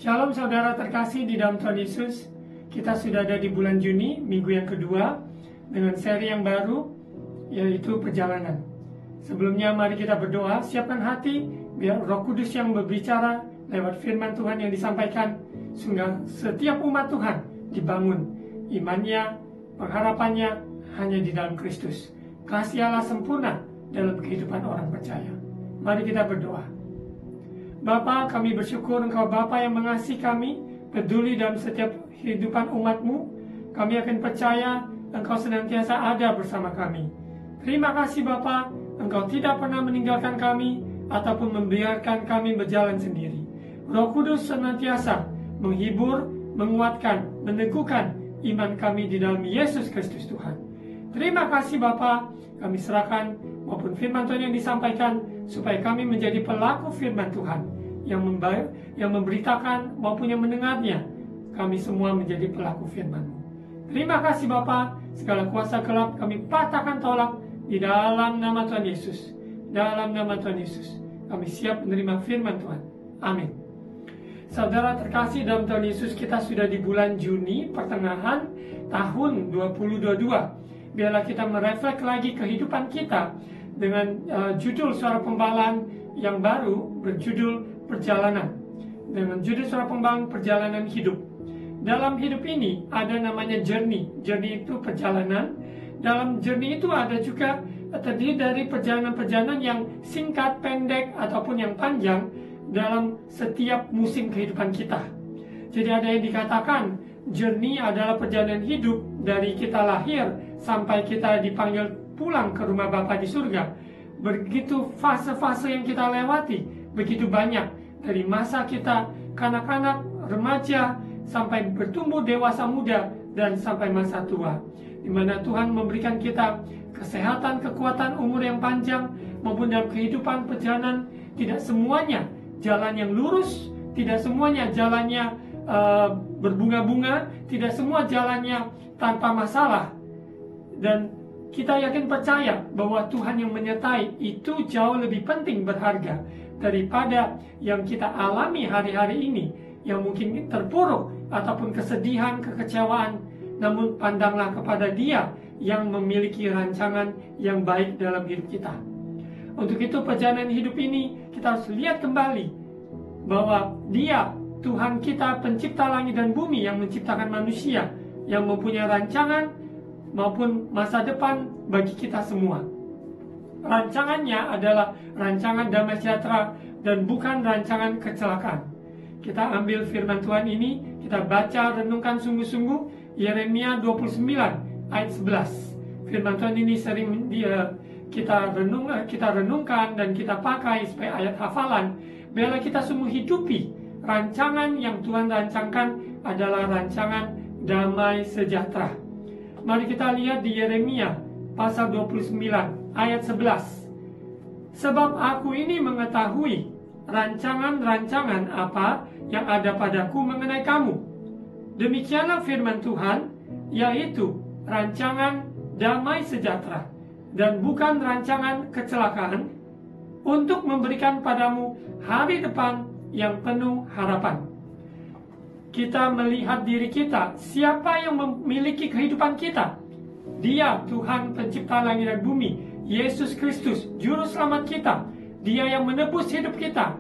Shalom saudara terkasih di dalam Tuhan Yesus. Kita sudah ada di bulan Juni, minggu yang kedua, dengan seri yang baru, yaitu perjalanan. Sebelumnya mari kita berdoa, siapkan hati, biar Roh Kudus yang berbicara lewat firman Tuhan yang disampaikan, sehingga setiap umat Tuhan dibangun imannya, pengharapannya hanya di dalam Kristus. Kasih Allah sempurna dalam kehidupan orang percaya. Mari kita berdoa. Bapa, kami bersyukur Engkau Bapa yang mengasihi kami, peduli dalam setiap kehidupan umat-Mu. Kami akan percaya Engkau senantiasa ada bersama kami. Terima kasih Bapa, Engkau tidak pernah meninggalkan kami ataupun membiarkan kami berjalan sendiri. Roh Kudus senantiasa menghibur, menguatkan, meneguhkan iman kami di dalam Yesus Kristus Tuhan. Terima kasih Bapa, kami serahkan maupun firman Tuhan yang disampaikan, supaya kami menjadi pelaku firman Tuhan yang memberitakan maupun yang mendengarnya. Kami semua menjadi pelaku firman-Mu. Terima kasih Bapa, segala kuasa gelap kami patahkan tolak di dalam nama Tuhan Yesus. Dalam nama Tuhan Yesus kami siap menerima firman Tuhan. Amin. Saudara terkasih dalam Tuhan Yesus, kita sudah di bulan Juni, pertengahan tahun 2022. Biarlah kita mereflek lagi kehidupan kita dengan judul Suara Pembalaan yang baru berjudul Perjalanan. Dengan judul Suara Pembalaan Perjalanan Hidup. Dalam hidup ini ada namanya journey. Journey itu perjalanan. Dalam journey itu ada juga terdiri dari perjalanan-perjalanan yang singkat, pendek, ataupun yang panjang dalam setiap musim kehidupan kita. Jadi ada yang dikatakan journey adalah perjalanan hidup dari kita lahir sampai kita dipanggil pulang ke rumah Bapa di surga. Begitu fase-fase yang kita lewati, begitu banyak. Dari masa kita kanak-kanak, remaja, sampai bertumbuh dewasa muda, dan sampai masa tua. Di mana Tuhan memberikan kita kesehatan, kekuatan, umur yang panjang, maupun dalam kehidupan perjalanan. Tidak semuanya jalan yang lurus, tidak semuanya jalannya berbunga-bunga, tidak semua jalannya tanpa masalah. Dan kita yakin percaya bahwa Tuhan yang menyertai itu jauh lebih penting, berharga daripada yang kita alami hari-hari ini, yang mungkin terpuruk ataupun kesedihan, kekecewaan. Namun pandanglah kepada Dia yang memiliki rancangan yang baik dalam hidup kita. Untuk itu perjalanan hidup ini kita harus lihat kembali bahwa Dia, Tuhan kita, pencipta langit dan bumi, yang menciptakan manusia, yang mempunyai rancangan maupun masa depan bagi kita semua. Rancangannya adalah rancangan damai sejahtera dan bukan rancangan kecelakaan. Kita ambil firman Tuhan ini, kita baca, renungkan sungguh-sungguh. Yeremia 29 ayat 11. Firman Tuhan ini sering kita renungkan dan kita pakai sebagai ayat hafalan. Biarlah kita sungguh hidupi rancangan yang Tuhan rancangkan adalah rancangan damai sejahtera. Mari kita lihat di Yeremia pasal 29 ayat 11. Sebab aku ini mengetahui rancangan-rancangan apa yang ada padaku mengenai kamu. Demikianlah firman Tuhan, yaitu rancangan damai sejahtera dan bukan rancangan kecelakaan, untuk memberikan padamu hari depan yang penuh harapan. Kita melihat diri kita, siapa yang memiliki kehidupan kita? Dia, Tuhan pencipta langit dan bumi, Yesus Kristus, juru selamat kita. Dia yang menebus hidup kita.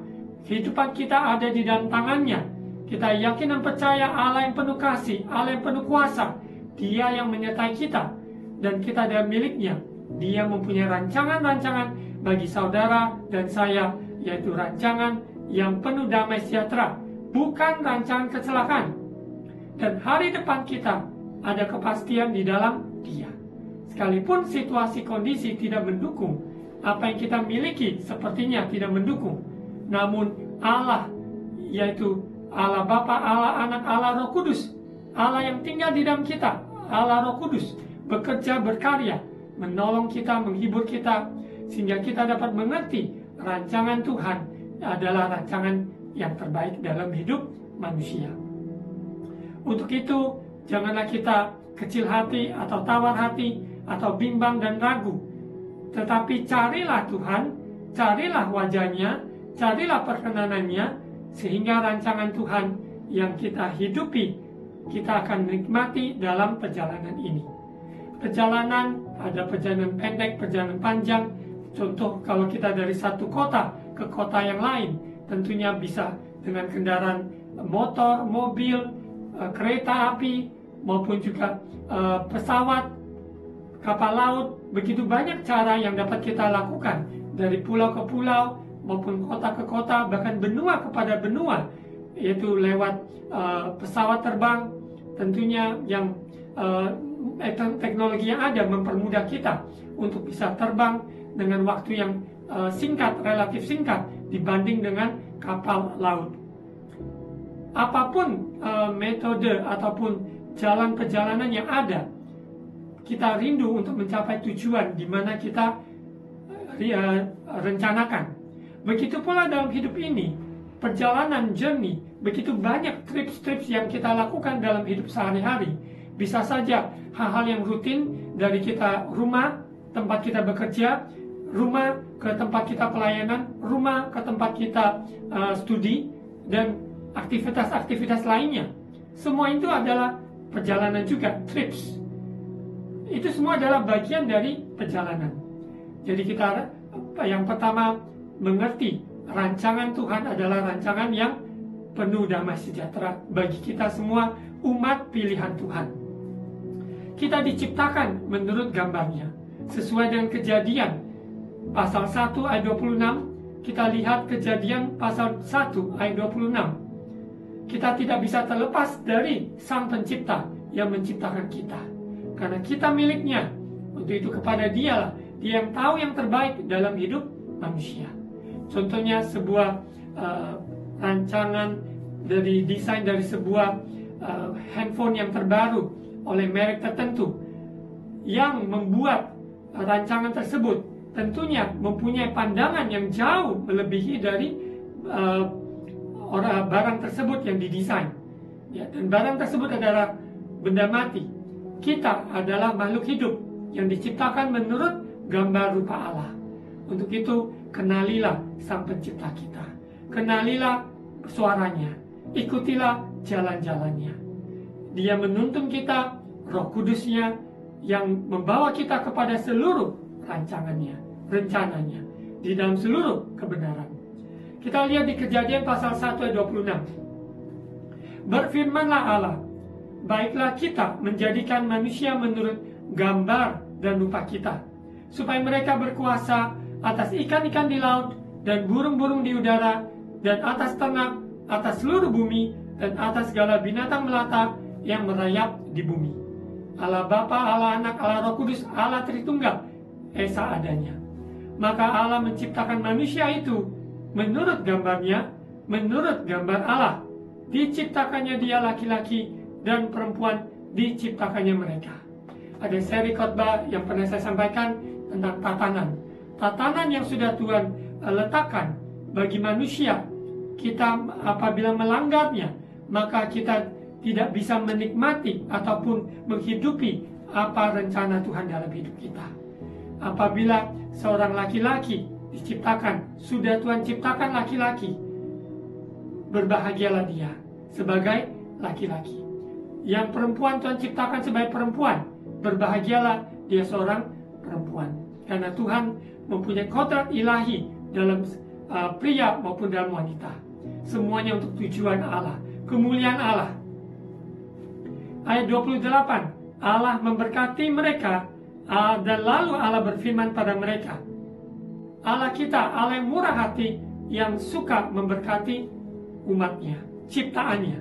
Kehidupan kita ada di dalam tangannya. Kita yakin dan percaya Allah yang penuh kasih, Allah yang penuh kuasa. Dia yang menyertai kita, dan kita adalah miliknya. Dia mempunyai rancangan-rancangan bagi saudara dan saya, yaitu rancangan yang penuh damai sejahtera, bukan rancangan kecelakaan. Dan hari depan kita ada kepastian di dalam Dia. Sekalipun situasi kondisi tidak mendukung, apa yang kita miliki sepertinya tidak mendukung, namun Allah, yaitu Allah Bapa, Allah Anak, Allah Roh Kudus, Allah yang tinggal di dalam kita, Allah Roh Kudus, bekerja, berkarya, menolong kita, menghibur kita, sehingga kita dapat mengerti rancangan Tuhan adalah rancangan yang terbaik dalam hidup manusia. Untuk itu, janganlah kita kecil hati atau tawar hati atau bimbang dan ragu, tetapi carilah Tuhan, carilah wajahnya, carilah perkenanannya, sehingga rancangan Tuhan yang kita hidupi, kita akan menikmati dalam perjalanan ini. Perjalanan, ada perjalanan pendek, perjalanan panjang. Contoh, kalau kita dari satu kota ke kota yang lain, tentunya bisa dengan kendaraan motor, mobil, kereta api, maupun juga pesawat, kapal laut. Begitu banyak cara yang dapat kita lakukan, dari pulau ke pulau, maupun kota ke kota, bahkan benua kepada benua, yaitu lewat pesawat terbang. Tentunya yang teknologi yang ada mempermudah kita untuk bisa terbang dengan waktu yang singkat, relatif singkat dibanding dengan kapal laut. Apapun metode ataupun jalan perjalanan yang ada, kita rindu untuk mencapai tujuan di mana kita rencanakan. Begitu pula dalam hidup ini, perjalanan journey, begitu banyak trips yang kita lakukan dalam hidup sehari-hari. Bisa saja hal-hal yang rutin dari kita rumah, tempat kita bekerja, rumah ke tempat kita pelayanan, rumah ke tempat kita studi, dan aktivitas-aktivitas lainnya. Semua itu adalah perjalanan juga, trips. Itu semua adalah bagian dari perjalanan. Jadi kita yang pertama mengerti rancangan Tuhan adalah rancangan yang penuh damai sejahtera bagi kita semua umat pilihan Tuhan. Kita diciptakan menurut gambarnya, sesuai dengan Kejadian pasal 1 ayat 26. Kita lihat Kejadian pasal 1 ayat 26. Kita tidak bisa terlepas dari Sang Pencipta yang menciptakan kita, karena kita miliknya. Untuk itu kepada Dialah, Dia yang tahu yang terbaik dalam hidup manusia. Contohnya sebuah rancangan dari desain dari sebuah handphone yang terbaru oleh merek tertentu, yang membuat rancangan tersebut tentunya mempunyai pandangan yang jauh melebihi dari barang tersebut yang didesain. Ya, dan barang tersebut adalah benda mati. Kita adalah makhluk hidup yang diciptakan menurut gambar rupa Allah. Untuk itu, kenalilah Sang Pencipta kita. Kenalilah suaranya. Ikutilah jalan-jalannya. Dia menuntun kita, Roh Kudusnya yang membawa kita kepada seluruh rancangannya, rencananya, di dalam seluruh kebenaran. Kita lihat di Kejadian pasal 1 ayat 26. Berfirmanlah Allah, baiklah kita menjadikan manusia menurut gambar dan rupa kita, supaya mereka berkuasa atas ikan-ikan di laut dan burung-burung di udara, dan atas ternak, atas seluruh bumi, dan atas segala binatang melata yang merayap di bumi. Allah Bapa, Allah Anak, Allah Roh Kudus, Allah Tritunggal, Esa adanya. Maka Allah menciptakan manusia itu menurut gambarnya, menurut gambar Allah. Diciptakannya dia laki-laki dan perempuan, diciptakannya mereka. Ada seri khotbah yang pernah saya sampaikan tentang tatanan. Tatanan yang sudah Tuhan letakkan bagi manusia. Kita apabila melanggarnya, maka kita tidak bisa menikmati ataupun menghidupi apa rencana Tuhan dalam hidup kita. Apabila seorang laki-laki diciptakan, sudah Tuhan ciptakan laki-laki, berbahagialah dia sebagai laki-laki. Yang perempuan Tuhan ciptakan sebagai perempuan, berbahagialah dia seorang perempuan. Karena Tuhan mempunyai kodrat ilahi dalam pria maupun dalam wanita. Semuanya untuk tujuan Allah, kemuliaan Allah. Ayat 28, Allah memberkati mereka, dan lalu Allah berfirman pada mereka. Allah kita, Allah yang murah hati, yang suka memberkati umatnya, ciptaannya.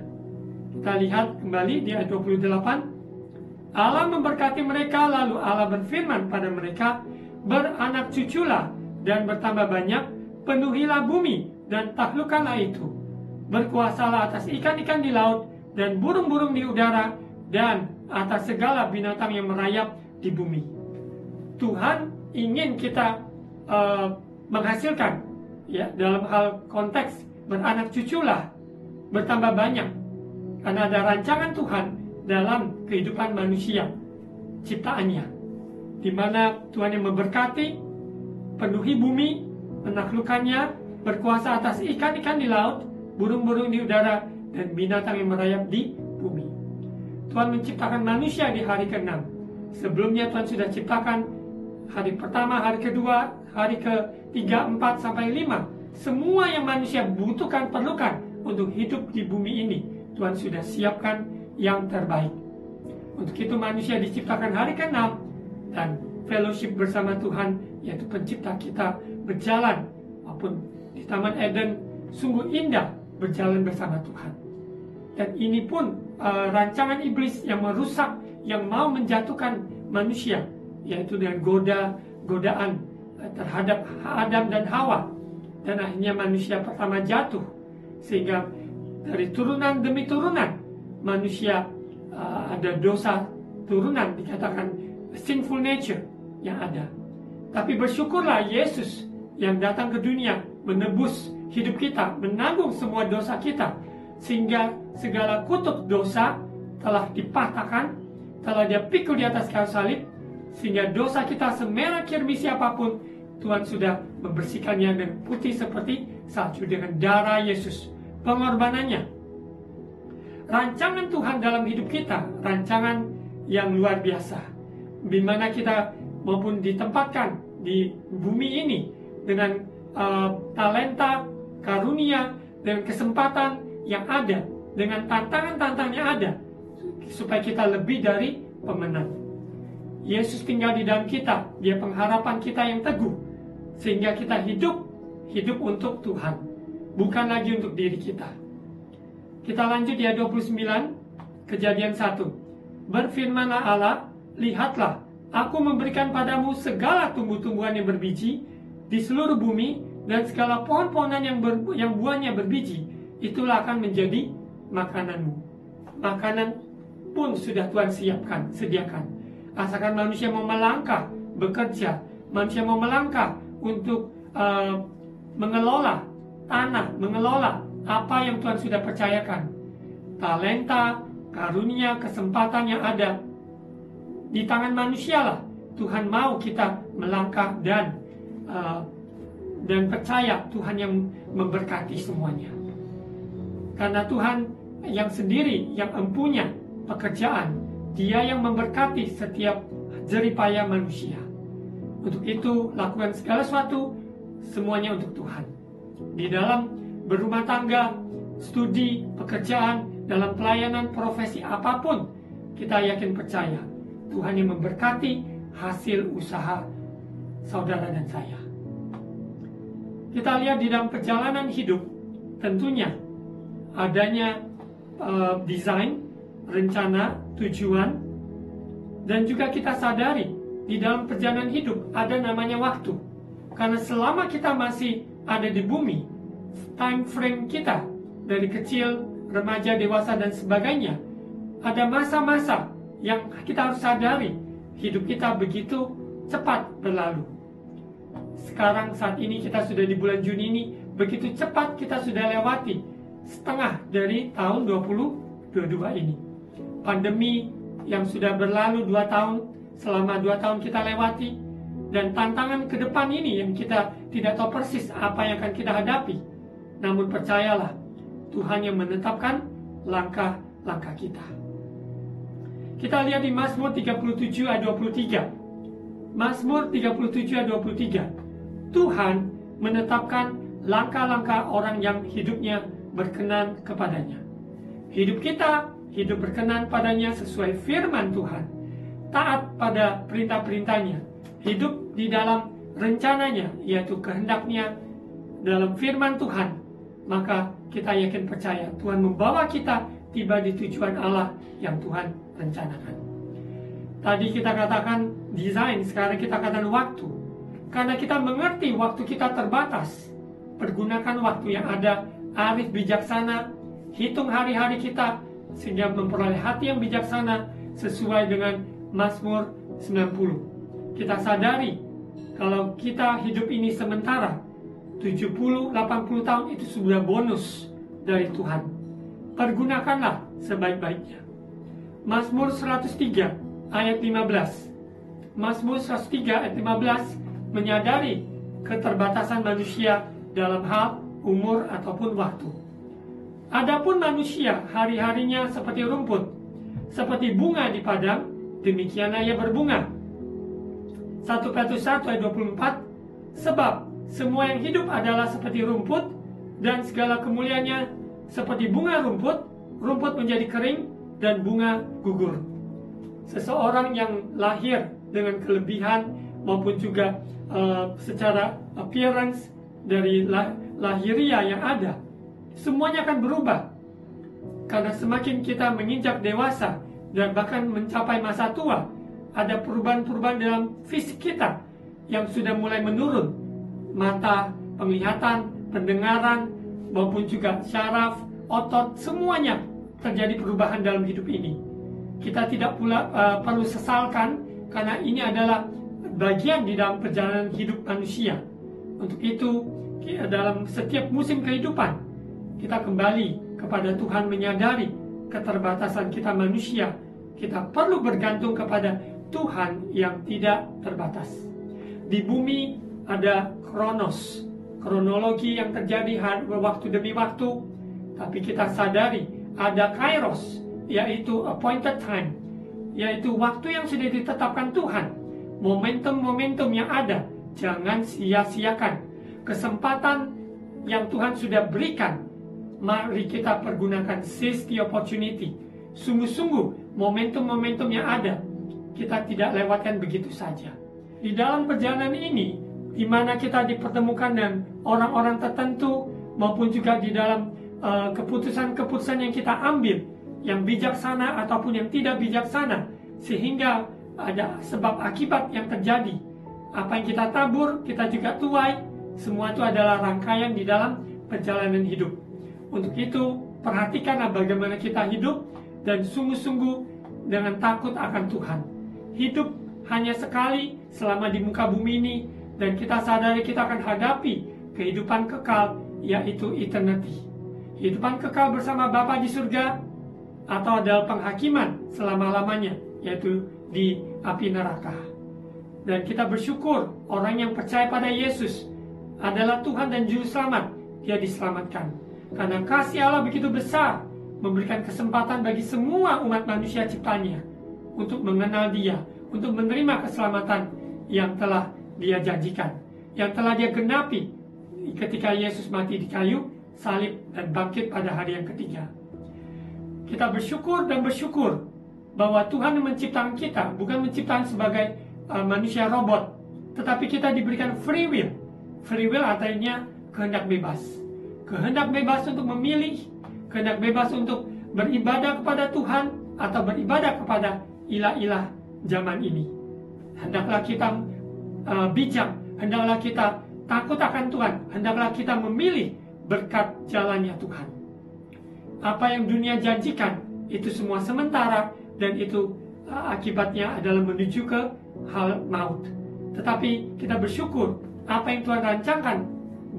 Kita lihat kembali di ayat 28. Allah memberkati mereka, lalu Allah berfirman pada mereka, beranak cuculah dan bertambah banyak, penuhilah bumi dan taklukkanlah itu. Berkuasalah atas ikan-ikan di laut dan burung-burung di udara, dan atas segala binatang yang merayap di bumi. Tuhan ingin kita menghasilkan, ya, dalam hal konteks beranak cuculah, bertambah banyak, karena ada rancangan Tuhan dalam kehidupan manusia, ciptaannya, di mana Tuhan yang memberkati, penuhi bumi, menaklukkannya, berkuasa atas ikan-ikan di laut, burung-burung di udara, dan binatang yang merayap di bumi. Tuhan menciptakan manusia di hari ke-6. Sebelumnya Tuhan sudah ciptakan hari pertama, hari kedua, hari ke-3, 4, sampai 5. Semua yang manusia butuhkan, perlukan untuk hidup di bumi ini, Tuhan sudah siapkan yang terbaik. Untuk itu manusia diciptakan hari ke-6 dan fellowship bersama Tuhan, yaitu pencipta kita, berjalan maupun di Taman Eden, sungguh indah berjalan bersama Tuhan. Dan ini pun rancangan iblis yang merusak, yang mau menjatuhkan manusia, yaitu dengan godaan terhadap Adam dan Hawa. Dan akhirnya manusia pertama jatuh, sehingga dari turunan demi turunan manusia ada dosa turunan, dikatakan sinful nature yang ada. Tapi bersyukurlah Yesus yang datang ke dunia menebus hidup kita, menanggung semua dosa kita, sehingga segala kutuk dosa telah dipatahkan, telah Dia pikul di atas kayu salib, sehingga dosa kita semerah kirmisi apapun, Tuhan sudah membersihkannya dengan putih seperti salju dengan darah Yesus, pengorbanannya. Rancangan Tuhan dalam hidup kita, rancangan yang luar biasa, di mana kita maupun ditempatkan di bumi ini dengan talenta, karunia, dan kesempatan yang ada, dengan tantangan-tantangan yang ada, supaya kita lebih dari pemenang. Yesus tinggal di dalam kita, Dia pengharapan kita yang teguh, sehingga kita hidup untuk Tuhan, bukan lagi untuk diri kita. Kita lanjut di ayat 29, Kejadian 1. Berfirmanlah Allah, lihatlah, aku memberikan padamu segala tumbuh-tumbuhan yang berbiji di seluruh bumi, dan segala pohon-pohonan yang buahnya berbiji, itulah akan menjadi makananmu. Makanan pun sudah Tuhan sediakan. Asalkan manusia mau melangkah, bekerja, manusia mau melangkah untuk mengelola tanah, mengelola apa yang Tuhan sudah percayakan. Talenta, karunia, kesempatan yang ada di tangan manusia lah Tuhan mau kita melangkah dan percaya Tuhan yang memberkati semuanya. Karena Tuhan yang sendiri yang empunya pekerjaan, Dia yang memberkati setiap jeripaya manusia. Untuk itu lakukan segala sesuatu, semuanya untuk Tuhan. Di dalam berumah tangga, studi, pekerjaan, dalam pelayanan, profesi apapun, kita yakin percaya Tuhan yang memberkati hasil usaha saudara dan saya. Kita lihat di dalam perjalanan hidup, tentunya adanya desain, rencana, tujuan, dan juga kita sadari di dalam perjalanan hidup ada namanya waktu. Karena selama kita masih ada di bumi, time frame kita dari kecil, remaja, dewasa, dan sebagainya, ada masa-masa yang kita harus sadari hidup kita begitu cepat berlalu. Sekarang saat ini kita sudah di bulan Juni ini, begitu cepat kita sudah lewati setengah dari tahun 2022 ini. Pandemi yang sudah berlalu 2 tahun, selama 2 tahun kita lewati, dan tantangan ke depan ini yang kita tidak tahu persis apa yang akan kita hadapi. Namun percayalah, Tuhan yang menetapkan langkah-langkah kita. Kita lihat di Mazmur 37 ayat 23. Mazmur 37 ayat 23. Tuhan menetapkan langkah-langkah orang yang hidupnya berkenan kepadanya. Hidup kita hidup berkenan padanya sesuai firman Tuhan, taat pada perintah-perintahnya, hidup di dalam rencananya, yaitu kehendaknya dalam firman Tuhan. Maka kita yakin percaya Tuhan membawa kita tiba di tujuan Allah yang Tuhan rencanakan. Tadi kita katakan desain, sekarang kita katakan waktu. Karena kita mengerti waktu kita terbatas, pergunakan waktu yang ada, arif bijaksana, hitung hari-hari kita sehingga memperoleh hati yang bijaksana sesuai dengan Mazmur 90. Kita sadari kalau kita hidup ini sementara, 70-80 tahun itu sudah bonus dari Tuhan. Pergunakanlah sebaik-baiknya. Mazmur 103 ayat 15. Mazmur 103 ayat 15 menyadari keterbatasan manusia dalam hal umur ataupun waktu. Adapun manusia hari-harinya seperti rumput, seperti bunga di padang, demikianlah ia berbunga. 1 Petrus 1 ayat 24, sebab semua yang hidup adalah seperti rumput, dan segala kemuliaannya seperti bunga rumput, rumput menjadi kering, dan bunga gugur. Seseorang yang lahir dengan kelebihan maupun juga secara appearance dari lahiriah yang ada, semuanya akan berubah. Karena semakin kita menginjak dewasa dan bahkan mencapai masa tua, ada perubahan-perubahan dalam fisik kita yang sudah mulai menurun. Mata, penglihatan, pendengaran, maupun juga syaraf, otot, semuanya terjadi perubahan dalam hidup ini. Kita tidak pula perlu sesalkan, karena ini adalah bagian di dalam perjalanan hidup manusia. Untuk itu, dalam setiap musim kehidupan, kita kembali kepada Tuhan, menyadari keterbatasan kita manusia. Kita perlu bergantung kepada Tuhan yang tidak terbatas. Di bumi ada kronologi yang terjadi waktu demi waktu, tapi kita sadari ada kairos, yaitu appointed time, yaitu waktu yang sudah ditetapkan Tuhan. Momentum-momentum yang ada, jangan sia-siakan. Kesempatan yang Tuhan sudah berikan, mari kita pergunakan, seize the opportunity. Sungguh-sungguh momentum-momentum yang ada, kita tidak lewatkan begitu saja. Di dalam perjalanan ini, di mana kita dipertemukan dengan orang-orang tertentu, maupun juga di dalam keputusan-keputusan yang kita ambil, yang bijaksana ataupun yang tidak bijaksana, sehingga ada sebab akibat yang terjadi. Apa yang kita tabur, kita juga tuai. Semua itu adalah rangkaian di dalam perjalanan hidup. Untuk itu, perhatikanlah bagaimana kita hidup, dan sungguh-sungguh dengan takut akan Tuhan. Hidup hanya sekali selama di muka bumi ini, dan kita sadari kita akan hadapi kehidupan kekal, yaitu eternity. Kehidupan kekal bersama Bapa di surga, atau adalah penghakiman selama-lamanya, yaitu di api neraka. Dan kita bersyukur orang yang percaya pada Yesus adalah Tuhan dan Juru Selamat, dia diselamatkan. Karena kasih Allah begitu besar, memberikan kesempatan bagi semua umat manusia ciptanya untuk mengenal dia, untuk menerima keselamatan yang telah dia janjikan, yang telah dia genapi ketika Yesus mati di kayu salib dan bangkit pada hari yang ketiga. Kita bersyukur dan bersyukur bahwa Tuhan yang menciptakan kita bukan menciptakan sebagai manusia robot, tetapi kita diberikan free will. Free will artinya kehendak bebas. Kehendak bebas untuk memilih, kehendak bebas untuk beribadah kepada Tuhan atau beribadah kepada ilah-ilah zaman ini. Hendaklah kita bijak, hendaklah kita takut akan Tuhan, hendaklah kita memilih berkat jalannya Tuhan. Apa yang dunia janjikan itu semua sementara, dan itu akibatnya adalah menuju ke hal maut. Tetapi kita bersyukur apa yang Tuhan rancangkan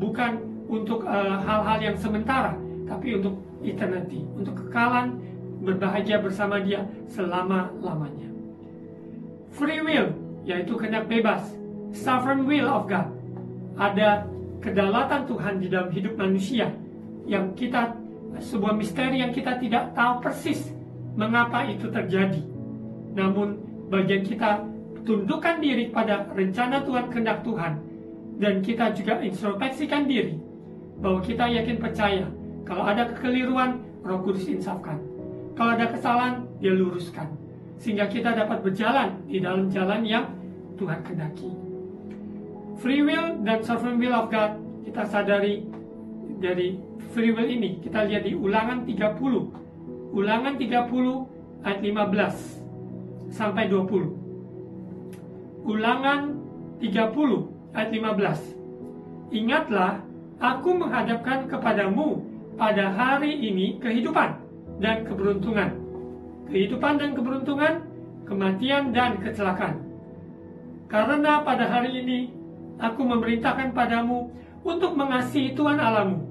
bukan untuk hal-hal yang sementara, tapi untuk eternity, untuk kekalan, berbahagia bersama Dia selama-lamanya. Free will, yaitu kehendak bebas. Sovereign will of God. Ada kedaulatan Tuhan di dalam hidup manusia, yang kita, sebuah misteri yang kita tidak tahu persis mengapa itu terjadi. Namun bagian kita tundukkan diri pada rencana Tuhan, kehendak Tuhan, dan kita juga introspeksikan diri bahwa kita yakin percaya kalau ada kekeliruan, Roh Kudus insafkan. Kalau ada kesalahan, Dia luruskan, sehingga kita dapat berjalan di dalam jalan yang Tuhan kehendaki. Free will dan sovereign will of God, kita sadari dari free will ini. Kita lihat di Ulangan 30. Ulangan 30 ayat 15 sampai 20. Ulangan 30 ayat 15. Ingatlah, aku menghadapkan kepadamu pada hari ini kehidupan dan keberuntungan. Kehidupan dan keberuntungan, kematian dan kecelakaan. Karena pada hari ini aku memerintahkan padamu untuk mengasihi Tuhan Allahmu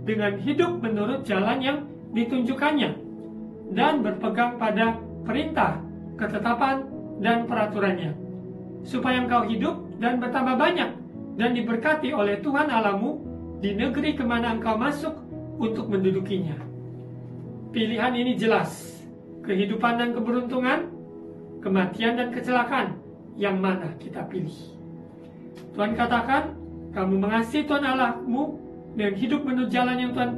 dengan hidup menurut jalan yang ditunjukkannya, dan berpegang pada perintah, ketetapan, dan peraturannya, supaya engkau hidup dan bertambah banyak, dan diberkati oleh Tuhan Allahmu di negeri kemana engkau masuk untuk mendudukinya. pilihan ini jelas. Kehidupan dan keberuntungan, kematian dan kecelakaan, yang mana kita pilih? Tuhan katakan, kamu mengasihi Tuhan Allahmu dengan hidup menurut jalan yang Tuhan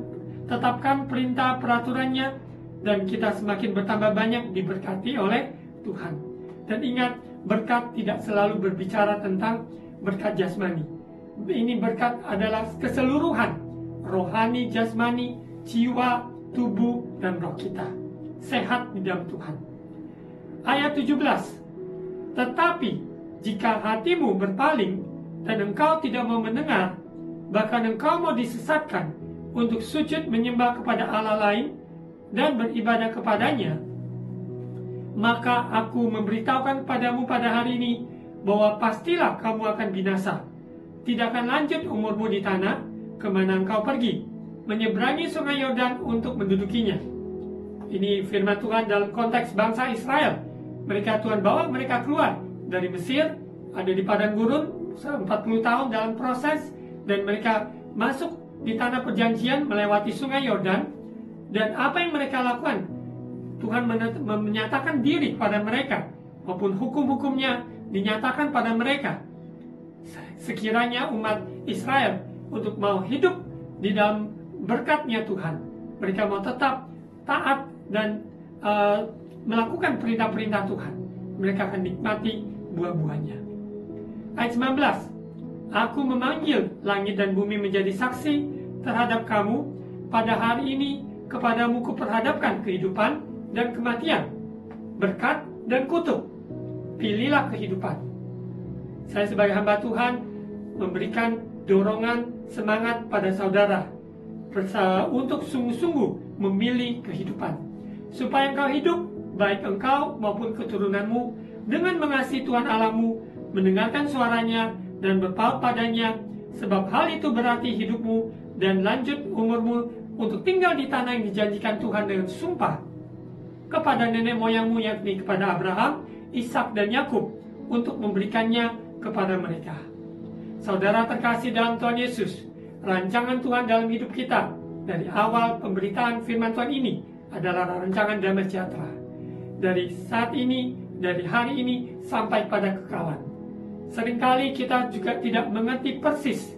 tetapkan, perintah peraturannya, dan kita semakin bertambah banyak diberkati oleh Tuhan. Dan ingat, berkat tidak selalu berbicara tentang berkat jasmani. Ini berkat adalah keseluruhan, rohani, jasmani, jiwa, tubuh, dan roh kita sehat di dalam Tuhan. Ayat 17, tetapi jika hatimu berpaling dan engkau tidak mau mendengar, bahkan engkau mau disesatkan untuk sujud menyembah kepada Allah lain dan beribadah kepadanya, maka aku memberitahukan kepadamu pada hari ini bahwa pastilah kamu akan binasa. Tidak akan lanjut umurmu di tanah kemana engkau pergi, menyeberangi sungai Yordan untuk mendudukinya. Ini firman Tuhan dalam konteks bangsa Israel. Mereka Tuhan bawa mereka keluar dari Mesir, ada di padang gurun 40 tahun dalam proses, dan mereka masuk di tanah perjanjian melewati sungai Yordan. Dan apa yang mereka lakukan? Tuhan menyatakan diri kepada mereka, maupun hukum-hukumnya dinyatakan pada mereka. Sekiranya umat Israel untuk mau hidup di dalam berkatnya Tuhan, mereka mau tetap taat dan melakukan perintah-perintah Tuhan, mereka akan nikmati buah-buahnya. Ayat 19, aku memanggil langit dan bumi menjadi saksi terhadap kamu. Pada hari ini kepadamu kuperhadapkan kehidupan dan kematian, berkat dan kutuk. Pilihlah kehidupan. Saya sebagai hamba Tuhan memberikan dorongan semangat pada saudara untuk sungguh-sungguh memilih kehidupan, supaya engkau hidup, baik engkau maupun keturunanmu, dengan mengasihi Tuhan Allahmu, mendengarkan suaranya dan berpaut padanya, sebab hal itu berarti hidupmu dan lanjut umurmu untuk tinggal di tanah yang dijanjikan Tuhan dengan sumpah kepada nenek moyangmu, yakni kepada Abraham, Ishak, dan Yakub, untuk memberikannya kepada mereka. Saudara terkasih dalam Tuhan Yesus, rancangan Tuhan dalam hidup kita dari awal pemberitaan firman Tuhan ini adalah rancangan damai sejahtera. Dari saat ini, dari hari ini sampai pada kekalan. Seringkali kita juga tidak mengerti persis.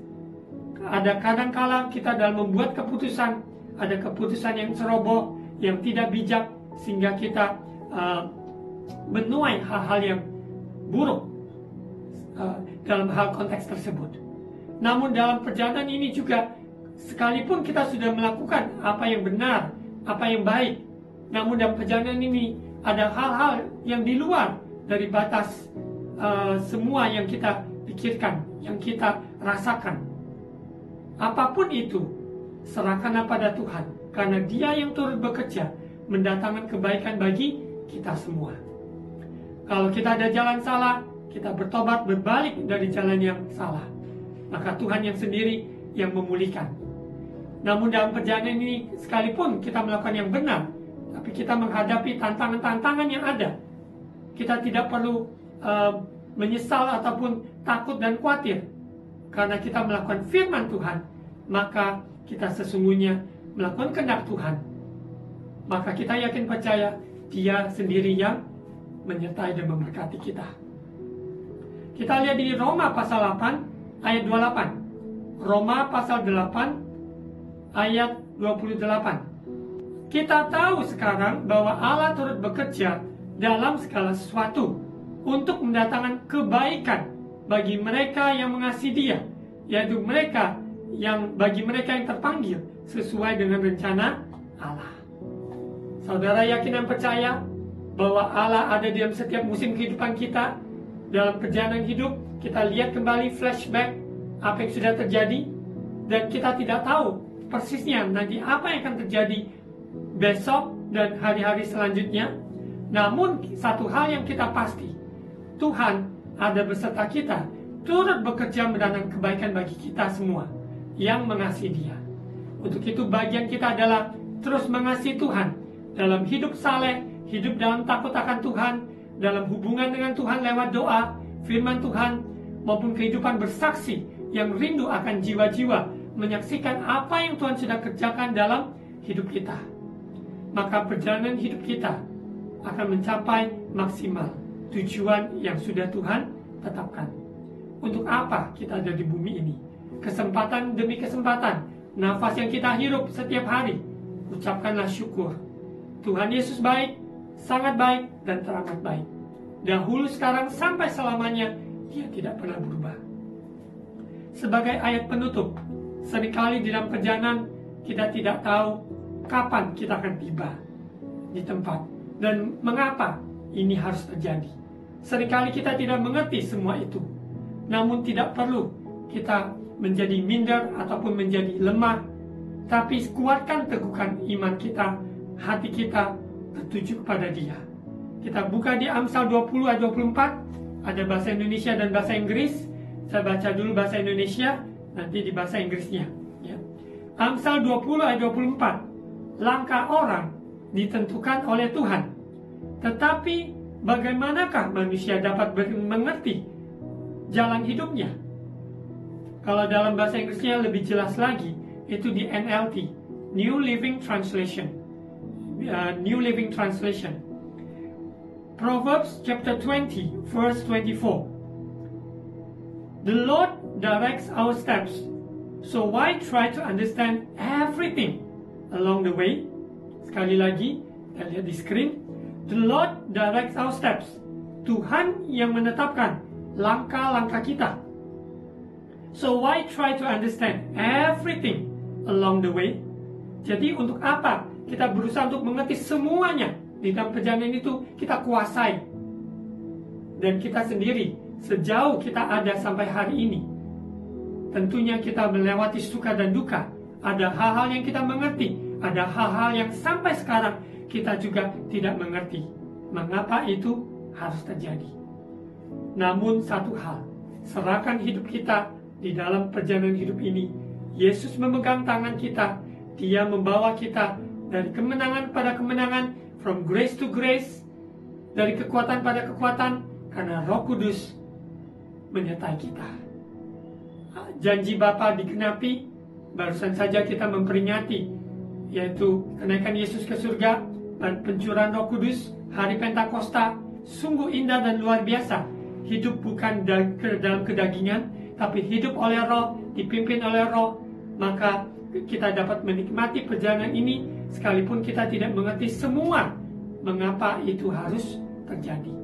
Ada kadang-kala kita dalam membuat keputusan, ada keputusan yang ceroboh, yang tidak bijak, sehingga kita menuai hal-hal yang buruk dalam hal konteks tersebut. Namun dalam perjalanan ini juga, sekalipun kita sudah melakukan apa yang benar, apa yang baik, namun dalam perjalanan ini ada hal-hal yang di luar dari batas semua yang kita pikirkan, yang kita rasakan. Apapun itu, serahkanlah pada Tuhan, karena Dia yang turut bekerja mendatangkan kebaikan bagi kita semua. Kalau kita ada jalan salah, kita bertobat, berbalik dari jalan yang salah, maka Tuhan yang sendiri yang memulihkan. Namun dalam perjalanan ini, sekalipun kita melakukan yang benar, tapi kita menghadapi tantangan-tantangan yang ada, kita tidak perlu menyesal ataupun takut dan khawatir, karena kita melakukan firman Tuhan, maka kita sesungguhnya melakukan kehendak Tuhan. Maka kita yakin percaya Dia sendiri yang menyertai dan memberkati kita. Kita lihat di Roma pasal 8 ayat 28. Roma pasal 8 ayat 28. Kita tahu sekarang bahwa Allah turut bekerja dalam segala sesuatu untuk mendatangkan kebaikan bagi mereka yang mengasihi Dia, yaitu bagi mereka yang terpanggil sesuai dengan rencana Allah. Saudara yakin dan percaya bahwa Allah ada di dalam setiap musim kehidupan kita. Dalam perjalanan hidup, kita lihat kembali flashback apa yang sudah terjadi, dan kita tidak tahu persisnya nanti apa yang akan terjadi besok dan hari-hari selanjutnya. Namun satu hal yang kita pasti, Tuhan ada beserta kita, turut bekerja mendatangkan kebaikan bagi kita semua yang mengasihi Dia. Untuk itu bagian kita adalah terus mengasihi Tuhan dalam hidup saleh, hidup dalam takut akan Tuhan, dalam hubungan dengan Tuhan lewat doa, firman Tuhan, maupun kehidupan bersaksi yang rindu akan jiwa-jiwa menyaksikan apa yang Tuhan sudah kerjakan dalam hidup kita. maka perjalanan hidup kita akan mencapai maksimal tujuan yang sudah Tuhan tetapkan. Untuk apa kita ada di bumi ini? Kesempatan demi kesempatan, nafas yang kita hirup setiap hari, ucapkanlah syukur. Tuhan Yesus baik, sangat baik, dan teramat baik. Dahulu, sekarang, sampai selamanya, Dia tidak pernah berubah. Sebagai ayat penutup, seringkali di dalam perjalanan kita tidak tahu kapan kita akan tiba di tempat dan mengapa ini harus terjadi. Seringkali kita tidak mengerti semua itu, namun tidak perlu kita menjadi minder ataupun menjadi lemah, tapi kuatkan teguhkan iman kita, hati kita tertuju kepada Dia. Kita buka di Amsal 20 ayat 24, ada bahasa Indonesia dan bahasa Inggris. Saya baca dulu bahasa Indonesia, nanti di bahasa Inggrisnya. Ya. Amsal 20 ayat 24, langkah orang ditentukan oleh Tuhan, tetapi bagaimanakah manusia dapat mengerti jalan hidupnya? Kalau dalam bahasa Inggrisnya lebih jelas lagi, itu di NLT, New Living Translation. New Living Translation. Proverbs chapter 20, verse 24. The Lord directs our steps, so why try to understand everything along the way? Sekali lagi, kita lihat di screen. The Lord directs our steps. Tuhan yang menetapkan langkah-langkah kita. So why try to understand everything along the way? Jadi untuk apa kita berusaha untuk mengerti semuanya di dalam perjalanan itu? Kita kuasai. Dan kita sendiri, sejauh kita ada sampai hari ini, tentunya kita melewati suka dan duka. Ada hal-hal yang kita mengerti, ada hal-hal yang sampai sekarang kita juga tidak mengerti mengapa itu harus terjadi. Namun satu hal, serahkan hidup kita di dalam perjalanan hidup ini. Yesus memegang tangan kita, Dia membawa kita dari kemenangan pada kemenangan, from grace to grace, dari kekuatan pada kekuatan, karena Roh Kudus menyertai kita. Janji Bapa digenapi. Barusan saja kita memperingati, yaitu kenaikan Yesus ke surga dan pencurahan Roh Kudus, hari Pentakosta. Sungguh indah dan luar biasa. Hidup bukan dalam kedagingan, tapi hidup oleh Roh, dipimpin oleh Roh. Maka kita dapat menikmati perjalanan ini, sekalipun kita tidak mengerti semua mengapa itu harus terjadi.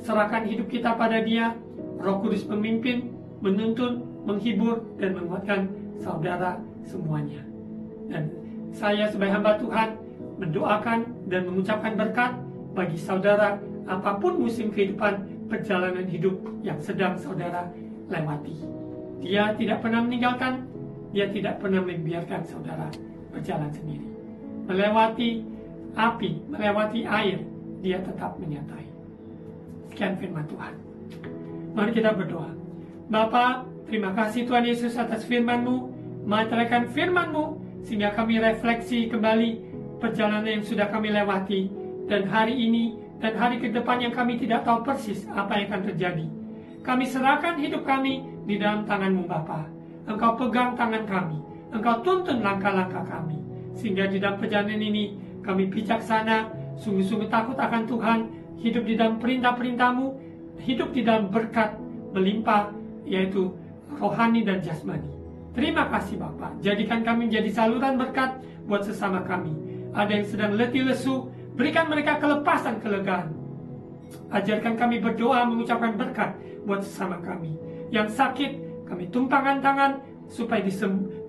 Serahkan hidup kita pada Dia. Roh Kudus memimpin, menuntun, menghibur, dan menguatkan saudara semuanya. Dan saya sebagai hamba Tuhan mendoakan dan mengucapkan berkat bagi saudara apapun musim kehidupan, perjalanan hidup yang sedang saudara lewati. Dia tidak pernah meninggalkan, Dia tidak pernah membiarkan saudara berjalan sendiri. Melewati api, melewati air, Dia tetap menyertai. Sekian firman Tuhan. Mari kita berdoa. Bapa, terima kasih Tuhan Yesus atas firman-Mu. Menyatakan firman-Mu sehingga kami refleksi kembali perjalanan yang sudah kami lewati, dan hari ini dan hari ke depan yang kami tidak tahu persis apa yang akan terjadi. Kami serahkan hidup kami di dalam tangan-Mu Bapa. Engkau pegang tangan kami, Engkau tuntun langkah-langkah kami, sehingga di dalam perjalanan ini kami bijaksana, sungguh-sungguh takut akan Tuhan, hidup di dalam perintah-perintah-Mu, hidup di dalam berkat melimpah, yaitu rohani dan jasmani. Terima kasih Bapak, jadikan kami menjadi saluran berkat buat sesama kami. Ada yang sedang letih lesu, berikan mereka kelepasan, kelegaan. Ajarkan kami berdoa, mengucapkan berkat buat sesama kami. Yang sakit, kami tumpangkan tangan supaya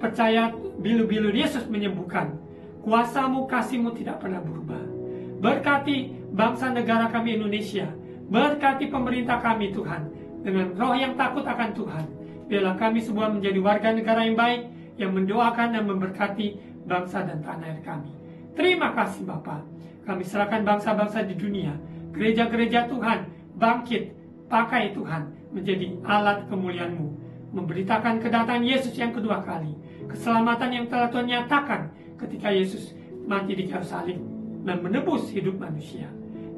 percaya bilu-bilu Yesus menyembuhkan. Kuasa-Mu, kasih-Mu tidak pernah berubah. Berkati bangsa negara kami Indonesia, berkati pemerintah kami Tuhan, dengan roh yang takut akan Tuhan. Biarlah kami semua menjadi warga negara yang baik, yang mendoakan dan memberkati bangsa dan tanah air kami. Terima kasih Bapa. Kami serahkan bangsa-bangsa di dunia, gereja-gereja Tuhan, bangkit, pakai Tuhan, menjadi alat kemuliaan-Mu, memberitakan kedatangan Yesus yang kedua kali, keselamatan yang telah Tuhan nyatakan ketika Yesus mati di kayu salib dan menebus hidup manusia.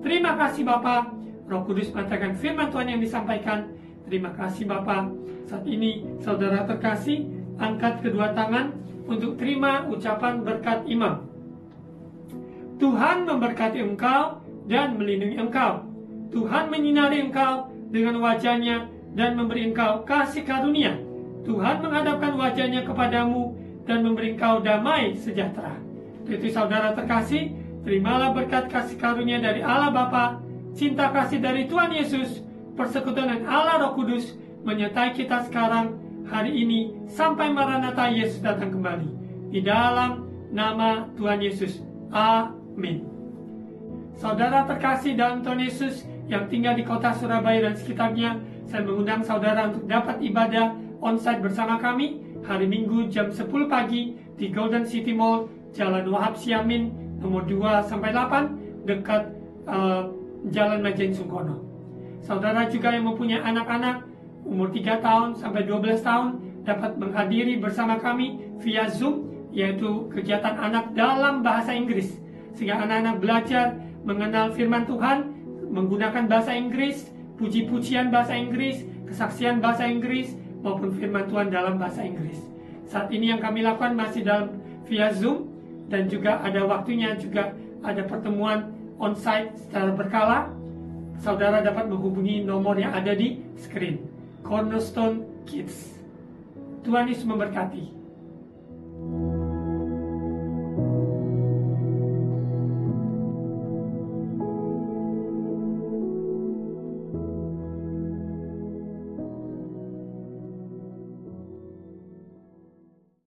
Terima kasih Bapa. Roh Kudus mengatakan firman Tuhan yang disampaikan. Terima kasih Bapa. Saat ini saudara terkasih, angkat kedua tangan untuk terima ucapan berkat imam. Tuhan memberkati engkau dan melindungi engkau. Tuhan menyinari engkau dengan wajah-Nya dan memberi engkau kasih karunia. Tuhan menghadapkan wajah-Nya kepadamu dan memberi engkau damai sejahtera. Itu saudara terkasih, terimalah berkat kasih karunia dari Allah Bapa, cinta kasih dari Tuhan Yesus, persekutuan dengan Allah Roh Kudus menyertai kita sekarang, hari ini, sampai Maranatha Yesus datang kembali. Di dalam nama Tuhan Yesus. Amin. Saudara terkasih dalam Tuhan Yesus yang tinggal di kota Surabaya dan sekitarnya, saya mengundang saudara untuk dapat ibadah onsite bersama kami hari Minggu jam 10 pagi di Golden City Mall, Jalan Wahab Siamin, nomor 2-8, dekat Jalan Majen Sungkono. Saudara juga yang mempunyai anak-anak umur 3 tahun sampai 12 tahun dapat menghadiri bersama kami via Zoom, yaitu kegiatan anak dalam bahasa Inggris, sehingga anak-anak belajar mengenal firman Tuhan menggunakan bahasa Inggris, puji-pujian bahasa Inggris, kesaksian bahasa Inggris, maupun firman Tuhan dalam bahasa Inggris. Saat ini yang kami lakukan masih dalam via Zoom, dan juga ada waktunya juga ada pertemuan onsite secara berkala. Saudara dapat menghubungi nomor yang ada di screen. Cornerstone Kids. Tuhan Yesus memberkati.